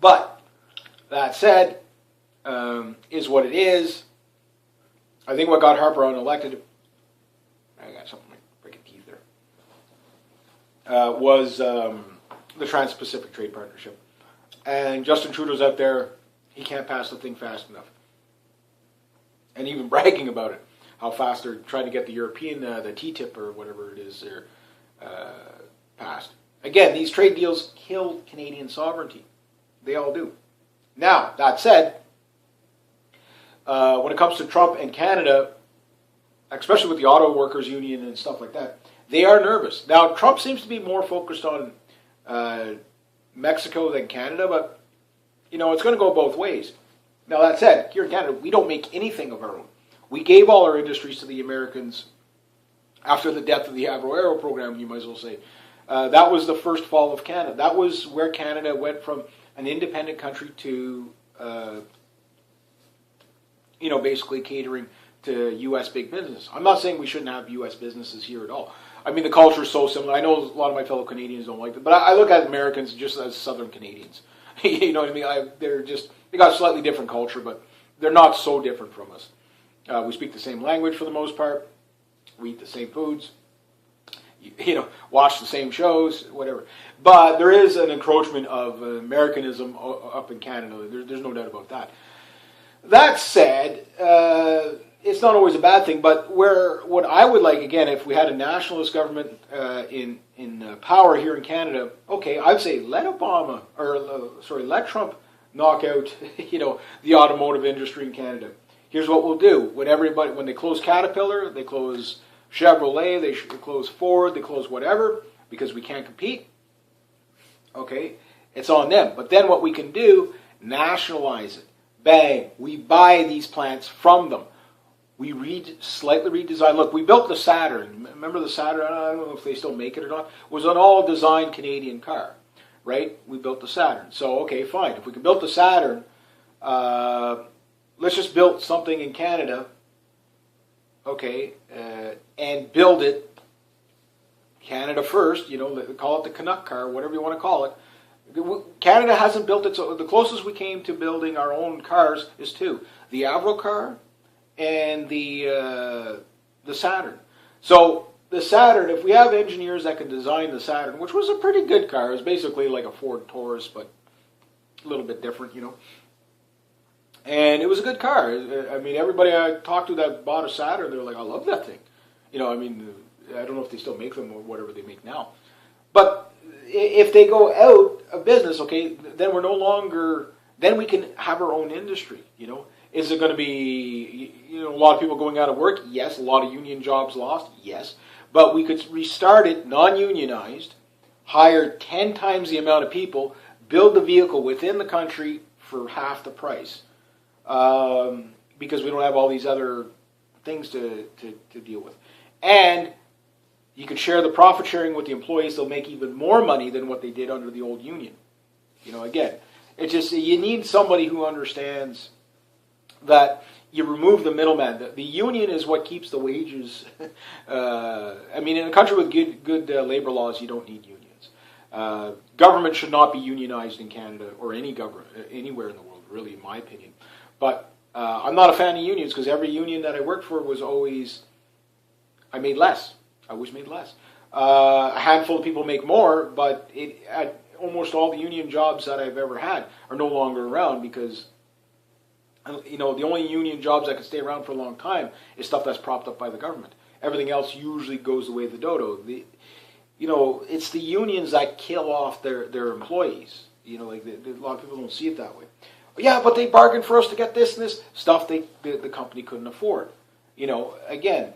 [SPEAKER 1] But that said, is what it is. I think what got Harper unelected. I got something breaking. was the Trans-Pacific Trade Partnership. And Justin Trudeau's out there, he can't pass the thing fast enough. And even bragging about it, how fast they're trying to get the European, the TTIP or whatever it is, they're passed. Again, these trade deals kill Canadian sovereignty. They all do. Now, that said, when it comes to Trump and Canada, especially with the auto workers union and stuff like that, they are nervous. Now, Trump seems to be more focused on Mexico than Canada, but, it's going to go both ways. Now, that said, here in Canada, we don't make anything of our own. We gave all our industries to the Americans after the death of the Avro-Aero program, you might as well say. That was the first fall of Canada. That was where Canada went from an independent country to, basically catering to U.S. big business. I'm not saying we shouldn't have U.S. businesses here at all. I mean, the culture is so similar. I know a lot of my fellow Canadians don't like it, but I look at Americans just as Southern Canadians. You know what I mean? They got a slightly different culture, but they're not so different from us. We speak the same language for the most part. We eat the same foods. Watch the same shows, whatever. But there is an encroachment of Americanism up in Canada. There's no doubt about that. That said, it's not always a bad thing. But what I would like, again, if we had a nationalist government in power here in Canada, okay, I'd say let Trump knock out, the automotive industry in Canada. Here's what we'll do: when they close Caterpillar, they close Chevrolet, they close Ford, they close whatever, because we can't compete. Okay, it's on them. But then what we can do, nationalize it. Bang, we buy these plants from them. We slightly redesign. Look, we built the Saturn. Remember the Saturn? I don't know if they still make it or not. It was an all-designed Canadian car, right? We built the Saturn. So, okay, fine. If we can build the Saturn, let's just build something in Canada, okay, and build it Canada first, call it the Canuck car, whatever you want to call it. Canada hasn't built it, so the closest we came to building our own cars is two: the Avro car and the Saturn. So the Saturn, if we have engineers that can design the Saturn, which was a pretty good car, it was basically like a Ford Taurus, but a little bit different, And it was a good car. I mean, everybody I talked to that bought a Saturn, they were like, I love that thing. I don't know if they still make them or whatever they make now. But if they go out of business, okay, then we're no longer, then we can have our own industry, Is it going to be, a lot of people going out of work? Yes. A lot of union jobs lost? Yes. But we could restart it non-unionized, hire 10 times the amount of people, build the vehicle within the country for half the price. Because we don't have all these other things to deal with. And you can share the profit sharing with the employees. They'll make even more money than what they did under the old union. Again, it's just, you need somebody who understands that you remove the middleman. The union is what keeps the wages. In a country with good labor laws, you don't need unions. Government should not be unionized in Canada or any government anywhere in the world, really, in my opinion. But I'm not a fan of unions, because every union that I worked for was always, I made less. I always made less. A handful of people make more, but almost all the union jobs that I've ever had are no longer around, because the only union jobs that can stay around for a long time is stuff that's propped up by the government. Everything else usually goes the way of the dodo. It's the unions that kill off their employees. A lot of people don't see it that way. Yeah, but they bargained for us to get this and this stuff the company couldn't afford. Again,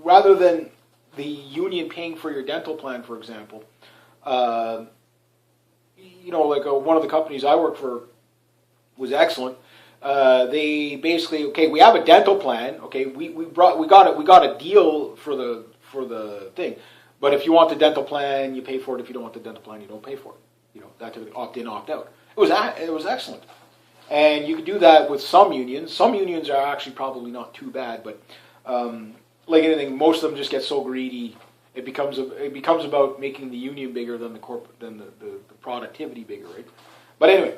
[SPEAKER 1] rather than the union paying for your dental plan, for example, one of the companies I worked for was excellent. They basically, okay, we have a dental plan. Okay, we got a deal for the thing, but if you want the dental plan, you pay for it. If you don't want the dental plan, you don't pay for it. That type of opt in, opt out. It was excellent. And you can do that with some unions. Some unions are actually probably not too bad, but like anything, most of them just get so greedy. It becomes about making the union bigger than the productivity bigger, right? But anyway,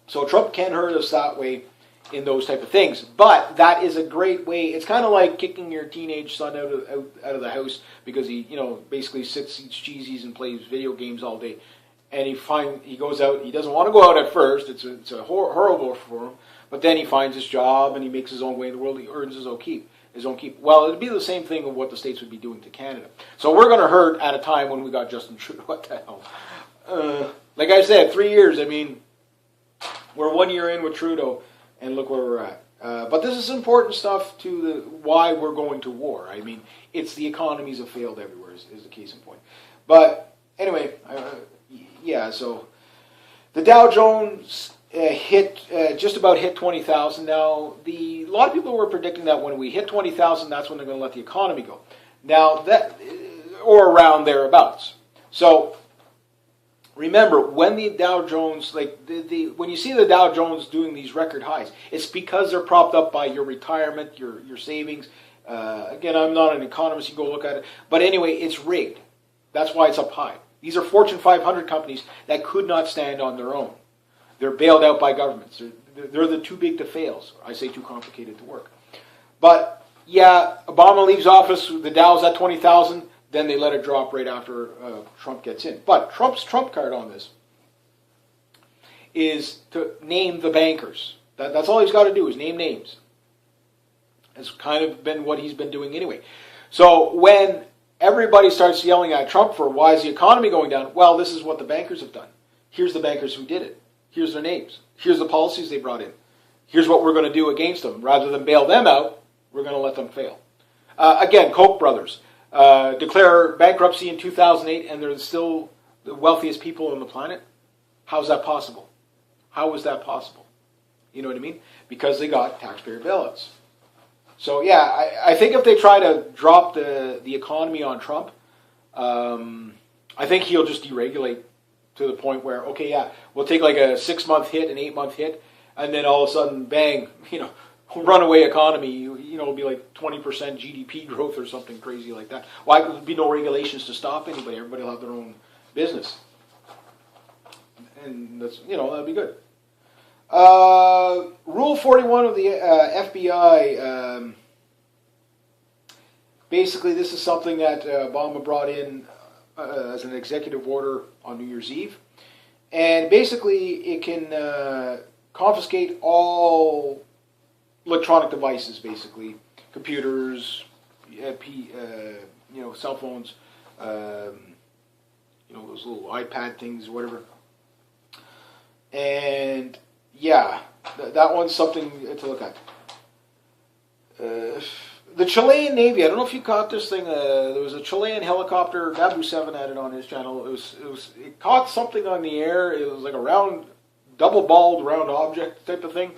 [SPEAKER 1] so Trump can hurt us that way. in those type of things. But that is a great way. It's kind of like kicking your teenage son out of the house because he, basically sits, eats cheesies, and plays video games all day. And he goes out. He doesn't want to go out at first. It's a horrible for him. But then he finds his job and he makes his own way in the world. He earns his own keep. Well, it'd be the same thing of what the States would be doing to Canada. So we're going to hurt at a time when we got Justin Trudeau. What the hell? Like I said, 3 years. I mean, we're 1 year in with Trudeau, and look where we're at. But this is important stuff to why we're going to war. I mean, it's the economies have failed everywhere is the case in point. But anyway, so the Dow Jones just about hit 20,000. Now, a lot of people were predicting that when we hit 20,000, that's when they're going to let the economy go. Now, or around thereabouts. So, remember, when the Dow Jones, when you see the Dow Jones doing these record highs, it's because they're propped up by your retirement, your savings. Again, I'm not an economist, you can go look at it. But anyway, it's rigged. That's why it's up high. These are Fortune 500 companies that could not stand on their own. They're bailed out by governments. They're the too big to fails. I say too complicated to work. But, yeah, Obama leaves office, the Dow's at 20,000, then they let it drop right after Trump gets in. But Trump's trump card on this is to name the bankers. That's all he's got to do is name names. It's kind of been what he's been doing anyway. So when everybody starts yelling at Trump for why is the economy going down, well, this is what the bankers have done. Here's the bankers who did it. Here's their names. Here's the policies they brought in. Here's what we're going to do against them. Rather than bail them out, we're going to let them fail. Again, Koch brothers declare bankruptcy in 2008, and they're still the wealthiest people on the planet. How's that possible? How is that possible? You know what I mean? Because they got taxpayer bailouts. So yeah, I think if they try to drop the economy on Trump, I think he'll just deregulate to the point where, okay, yeah, we'll take like a 6-month hit, an 8-month hit, and then all of a sudden, bang, runaway economy, it'll be like 20% GDP growth or something crazy like that. Why well, there'll be no regulations to stop anybody? Everybody will have their own business. And that's, that'd be good. Rule 41 of the FBI, basically this is something that Obama brought in as an executive order on New Year's Eve. And basically it can confiscate all electronic devices, basically. Computers, cell phones, those little iPad things, whatever. And yeah, that one's something to look at. The Chilean Navy, I don't know if you caught this thing, there was a Chilean helicopter, WW3 had it on his channel, it caught something on the air, it was like a round, double-balled round object type of thing,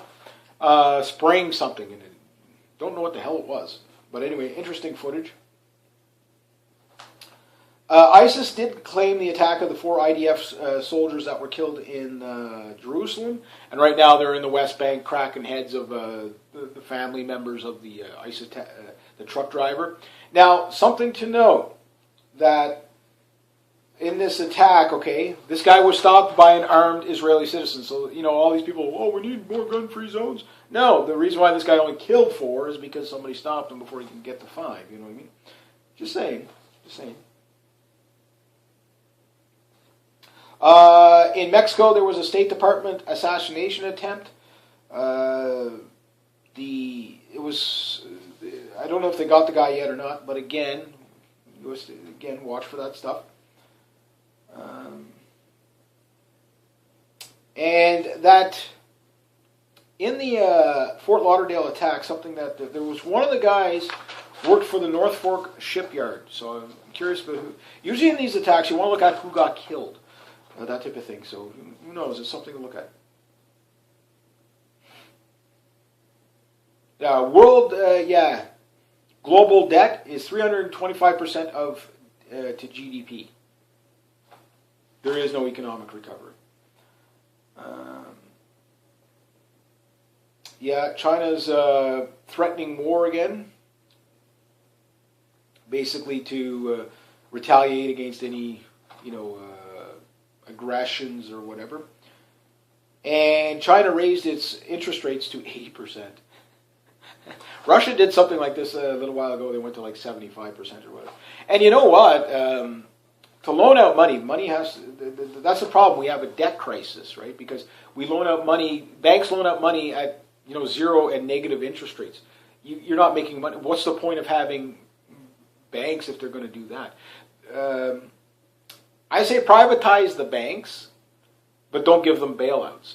[SPEAKER 1] spraying something in it. Don't know what the hell it was. But anyway, interesting footage. ISIS did claim the attack of the 4 IDF soldiers that were killed in Jerusalem, and right now they're in the West Bank cracking heads of the family members of the ISIS, the truck driver. Now, something to note, that in this attack, okay, this guy was stopped by an armed Israeli citizen, so, all these people, we need more gun-free zones. No, the reason why this guy only killed 4 is because somebody stopped him before he can get to 5, you know what I mean? Just saying. In Mexico, there was a State Department assassination attempt. I don't know if they got the guy yet or not, but again, watch for that stuff. And that in the Fort Lauderdale attack, something that there was one of the guys worked for the North Fork shipyard. So I'm curious about who. Usually in these attacks, you want to look at who got killed. That type of thing. So who knows? It's something to look at. Global debt is 325% of to GDP. There is no economic recovery. China's threatening war again, basically to retaliate against any, aggressions or whatever. And China raised its interest rates to 80%. Russia did something like this a little while ago. They went to like 75% or whatever. And you know what? To loan out money, that's the problem. We have a debt crisis, right? Because we loan out money, banks loan out money at zero and negative interest rates. You're not making money. What's the point of having banks if they're going to do that? I say privatize the banks, but don't give them bailouts.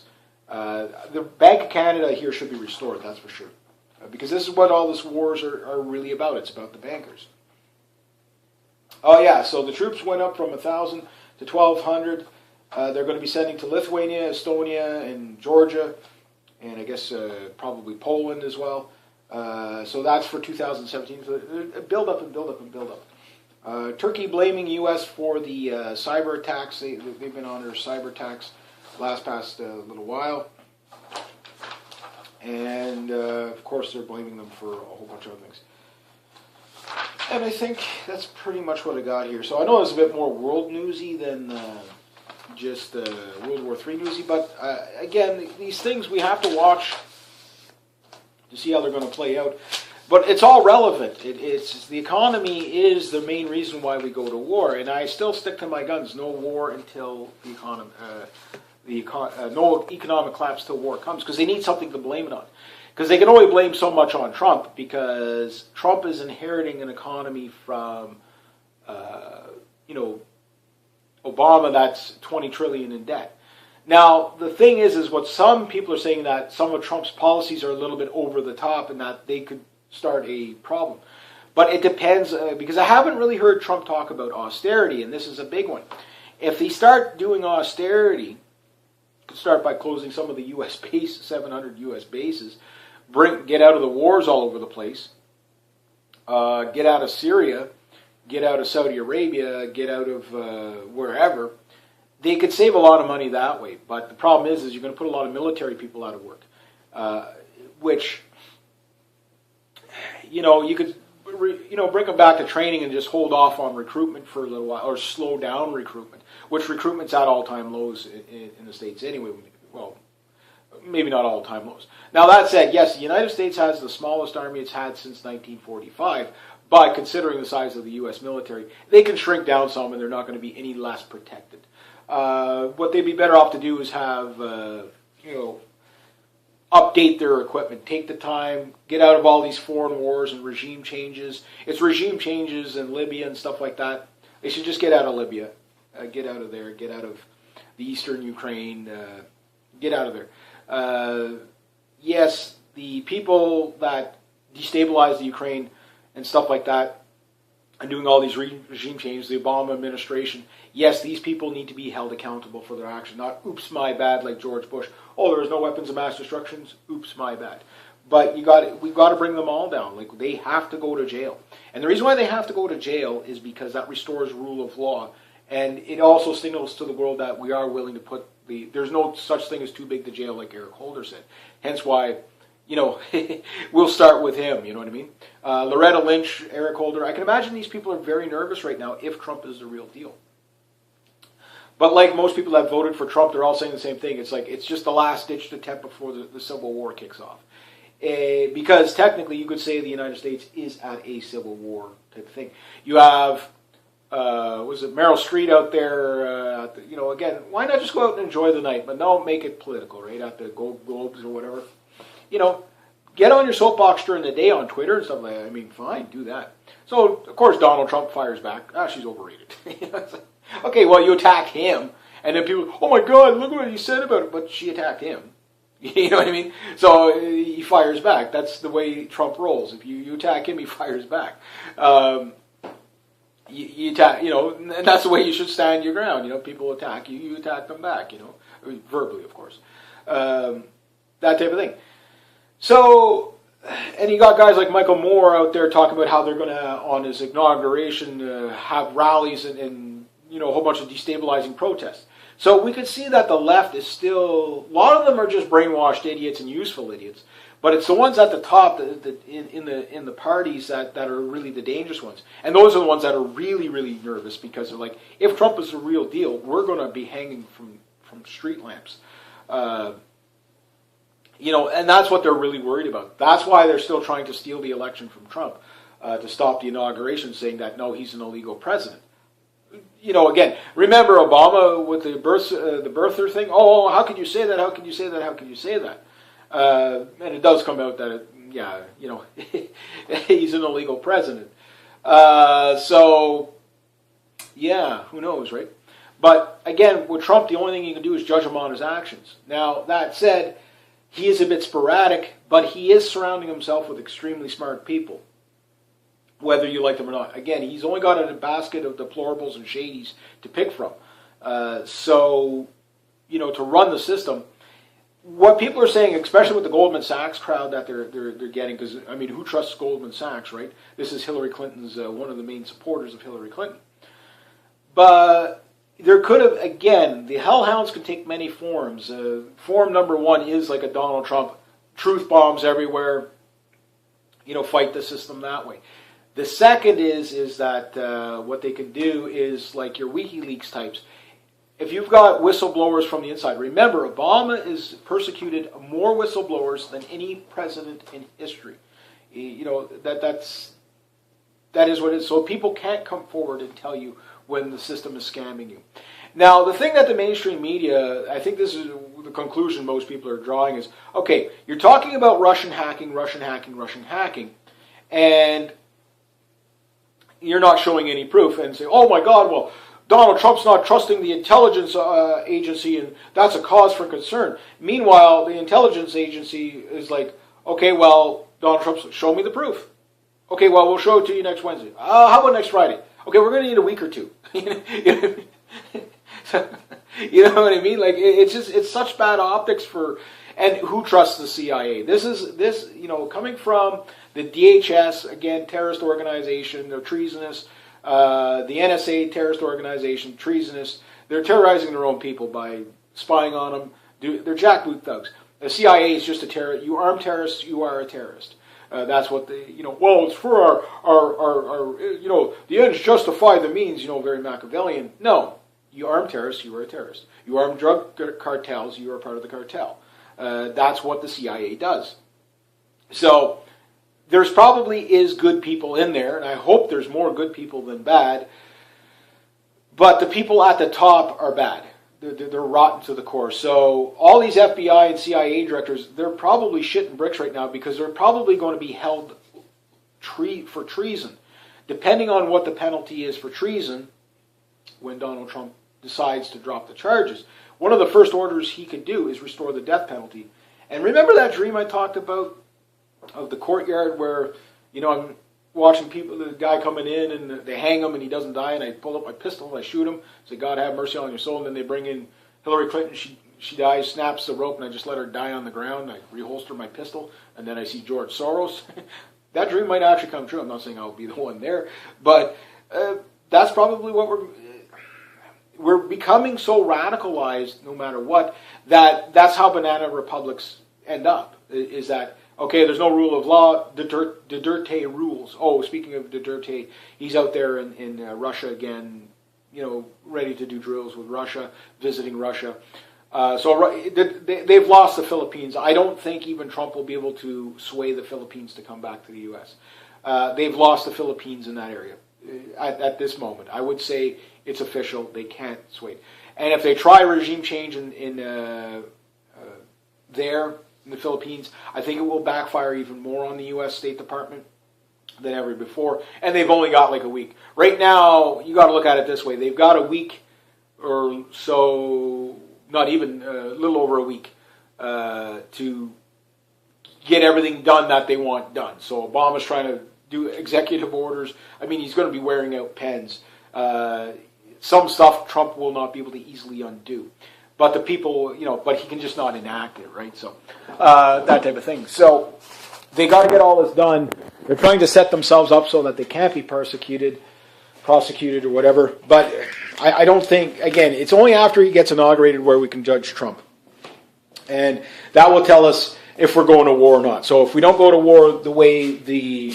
[SPEAKER 1] The Bank of Canada here should be restored, that's for sure. Because this is what all these wars are really about. It's about the bankers. Oh yeah, so the troops went up from 1,000 to 1,200. They're going to be sending to Lithuania, Estonia, and Georgia, and I guess probably Poland as well. So that's for 2017. So build up and build up and build up. Turkey blaming U.S. for the cyber attacks. They've been under cyber attacks past little while. And of course they're blaming them for a whole bunch of other things. And I think that's pretty much what I got here. So I know it's a bit more world newsy than just World War III newsy, but again, these things we have to watch to see how they're going to play out. But it's all relevant. It's the economy is the main reason why we go to war, and I still stick to my guns. No war until the economy. No economic collapse till war comes, because they need something to blame it on. Because they can only blame so much on Trump, because Trump is inheriting an economy from, Obama that's $20 trillion in debt. Now, the thing is what some people are saying, that some of Trump's policies are a little bit over the top and that they could start a problem. But it depends, because I haven't really heard Trump talk about austerity, and this is a big one. If they start doing austerity, start by closing some of the U.S. bases, 700 U.S. bases, get out of the wars all over the place, get out of Syria, get out of Saudi Arabia, get out of wherever. They could save a lot of money that way. But the problem is you're going to put a lot of military people out of work, which, you could, bring them back to training and just hold off on recruitment for a little while, or slow down recruitment, which recruitment's at all-time lows in the States anyway. Well, maybe not all-time lows. Now, that said, yes, the United States has the smallest army it's had since 1945, but considering the size of the U.S. military, they can shrink down some and they're not going to be any less protected. What they'd be better off to do is have, update their equipment, take the time, get out of all these foreign wars and regime changes. It's regime changes in Libya and stuff like that. They should just get out of Libya, get out of there, get out of the eastern Ukraine, get out of there. Yes, the people that destabilize the Ukraine and stuff like that, and doing all these regime changes, the Obama administration, yes, these people need to be held accountable for their action. Not, oops, my bad, like George Bush. Oh, there was no weapons of mass destruction. Oops, my bad. But we've got to bring them all down. Like, they have to go to jail. And the reason why they have to go to jail is because that restores rule of law. And it also signals to the world that we are willing to put there's no such thing as too big to jail, like Eric Holder said. Hence why, we'll start with him, you know what I mean? Loretta Lynch, Eric Holder, I can imagine these people are very nervous right now if Trump is the real deal. But like most people that voted for Trump, they're all saying the same thing. It's like, it's just the last-ditch attempt before the Civil War kicks off. Because technically, you could say the United States is at a Civil War type of thing. You have, Meryl Streep out there, again, why not just go out and enjoy the night? But no, make it political, right? At the Gold Globes or whatever. Get on your soapbox during the day on Twitter and stuff like that. I mean, fine, do that. So, of course, Donald Trump fires back. She's overrated. Okay, well, you attack him, and then people, oh my God, look what he said about it. But she attacked him. You know what I mean? So he fires back. That's the way Trump rolls. If you attack him, he fires back. You attack, and that's the way you should stand your ground. People attack you, you attack them back. Verbally, of course. That type of thing. So, and you got guys like Michael Moore out there talking about how they're going to, on his inauguration, have rallies and a whole bunch of destabilizing protests. So we could see that the left is still, a lot of them are just brainwashed idiots and useful idiots, but it's the ones at the top in the parties that are really the dangerous ones. And those are the ones that are really, really nervous because they're like, if Trump is the real deal, we're going to be hanging from street lamps. And that's what they're really worried about. That's why they're still trying to steal the election from Trump, to stop the inauguration, saying that, no, he's an illegal president. Again, remember Obama with the birther thing? Oh, how could you say that? How could you say that? How could you say that? And it does come out that, he's an illegal president. Who knows, right? But again, with Trump, the only thing you can do is judge him on his actions. Now, that said, he is a bit sporadic, but he is surrounding himself with extremely smart people, whether you like them or not. Again, he's only got a basket of deplorables and shadies to pick from. To run the system, what people are saying, especially with the Goldman Sachs crowd that they're getting, because, who trusts Goldman Sachs, right? This is Hillary Clinton's, one of the main supporters of Hillary Clinton. But there could have, again, the hellhounds can take many forms. Form number one is like a Donald Trump, truth bombs everywhere, fight the system that way. The second is that what they can do is like your WikiLeaks types. If you've got whistleblowers from the inside, remember, Obama has persecuted more whistleblowers than any president in history. That is what it is. So people can't come forward and tell you when the system is scamming you. Now, the thing that the mainstream media, I think this is the conclusion most people are drawing is, okay, you're talking about Russian hacking, and you're not showing any proof, and say, oh my God, well, Donald Trump's not trusting the intelligence agency, and that's a cause for concern. Meanwhile, the intelligence agency is like, okay, well, Donald Trump, show me the proof. Okay, well, we'll show it to you next Wednesday. How about next Friday? Okay, we're going to need a week or two. You know what I mean? Like, it's such bad optics for, and who trusts the CIA? This coming from the DHS, again, terrorist organization, they're treasonous. The NSA, terrorist organization, treasonous. They're terrorizing their own people by spying on them. They're jackboot thugs. The CIA is just a terrorist. You arm terrorists, you are a terrorist. That's what well, it's for our the ends justify the means, very Machiavellian. No, you arm terrorists, you are a terrorist. You arm drug cartels, you are part of the cartel. That's what the CIA does. So, there's probably is good people in there, and I hope there's more good people than bad, but the people at the top are bad. They're rotten to the core. So all these FBI and CIA directors, they're probably shitting bricks right now because they're probably going to be held for treason. Depending on what the penalty is for treason, when Donald Trump decides to drop the charges, one of the first orders he could do is restore the death penalty. And remember that dream I talked about of the courtyard where, I'm watching the guy coming in and they hang him and he doesn't die, and I pull up my pistol and I shoot him, say, God have mercy on your soul, and then they bring in Hillary Clinton, she dies, snaps the rope, and I just let her die on the ground, I reholster my pistol, and then I see George Soros. That dream might actually come true. I'm not saying I'll be the one there, but that's probably what we're becoming so radicalized no matter what, that's how banana republics end up, is that, okay, there's no rule of law, Duterte rules. Oh, speaking of Duterte, he's out there in Russia again, ready to do drills with Russia, visiting Russia. So they've lost the Philippines. I don't think even Trump will be able to sway the Philippines to come back to the U.S. They've lost the Philippines in that area at this moment. I would say it's official. They can't sway it. And if they try regime change in the Philippines, I think it will backfire even more on the U.S. State Department than ever before. And they've only got like a week. Right now, you got to look at it this way. They've got a week or so, not even, a little over a week, to get everything done that they want done. So Obama's trying to do executive orders. He's going to be wearing out pens. Some stuff Trump will not be able to easily undo. But the people, but he can just not enact it, right? So, that type of thing. So, they got to get all this done. They're trying to set themselves up so that they can't be prosecuted or whatever. But I don't think, again, it's only after he gets inaugurated where we can judge Trump. And that will tell us if we're going to war or not. So, if we don't go to war the way the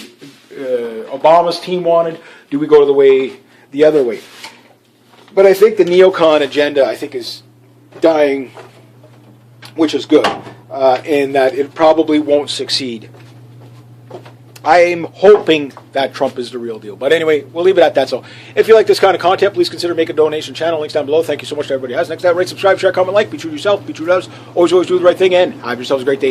[SPEAKER 1] Obama's team wanted, do we go the other way? But I think the neocon agenda, is dying which is good, and that it probably won't succeed. I'm hoping that Trump is the real deal. But anyway, we'll leave it at that. So if you like this kind of content, please consider making a donation. Channel links down below. Thank you so much to everybody who has. Next time, rate, subscribe, share, comment, like. Be true to yourself. Be true to others. Always do the right thing. And have yourselves a great day.